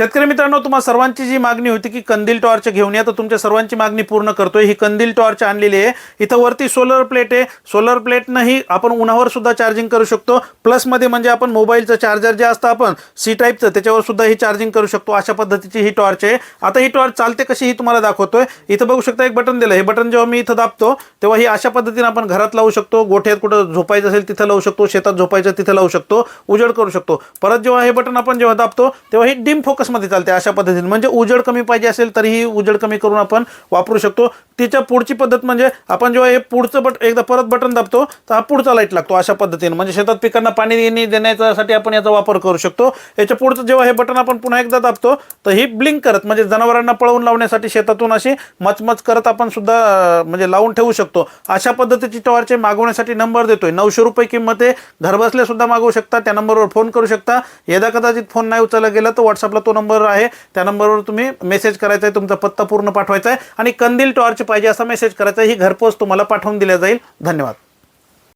शेतकरी मित्रांनो, तुम्हा सर्वांची जी मागणी होती की कंदील टॉर्च घेऊन या, तर तुमच्या सर्वांची मागणी पूर्ण करतोय। ही कंदील टॉर्च आणलेली आहे। इथं वरती सोलर प्लेट आहे। सोलर प्लेटनंही आपण उन्हावर सुद्धा चार्जिंग करू शकतो। प्लस मध्ये म्हणजे आपण मोबाईलचं चार्जर जे असतं आपण सी टाईपचं, त्याच्यावर सुद्धा ही चार्जिंग करू शकतो। अशा पद्धतीची ही टॉर्च आहे। आता ही टॉर्च चालते कशी ही तुम्हाला दाखवतोय। इथं बघू शकता एक बटन दिलं। हे बटन जेव्हा मी इथं दाबतो तेव्हा ही अशा पद्धतीने आपण घरात लावू शकतो, गोठ्यात कुठं झोपायचं असेल तिथं लावू शकतो, शेतात झोपायचं तिथं लावू शकतो, उजेड करू शकतो। परत जेव्हा हे बटन आपण जेव्हा दाबतो तेव्हा ही डिम फोकस मध्ये चालते। अशा पद्धतीने म्हणजे उजेड कमी पाहिजे असेल तरीही उजेड कमी करून आपण वापरू शकतो। तिच्या पुढची पद्धत म्हणजे आपण जेव्हा हे पुढचं एकदा परत बटन दाबतो तर हा पुढचा लाईट लागतो। अशा पद्धतीने म्हणजे शेतात पिकांना पाणी देण्यासाठी आपण याचा वापर करू शकतो। याच्या पुढचं जेव्हा हे बटन आपण पुन्हा एकदा दाबतो तर ही ब्लिंक करत म्हणजे जनावरांना पळवून लावण्यासाठी शेतातून अशी मचमच करत आपण सुद्धा म्हणजे लावून ठेवू शकतो। अशा पद्धतीची टॉर्च मागवण्यासाठी नंबर देतोय। 900 रुपये किंमत आहे। घरबसल्या सुद्धा मागवू शकता। त्या नंबरवर फोन करू शकता। यदा कदाचित फोन नाही उचलला गेला तर व्हॉट्सअपला तो नंबर आहे, त्या नंबरवर तुम्ही मेसेज करायचा आहे, तुमचा पत्ता पूर्ण पाठवायचा आहे आणि कंदील टॉर्च पाहिजे असा मेसेज करायचा आहे। ही घरपोच तुम्हाला पाठवून दिल्या जाईल। धन्यवाद।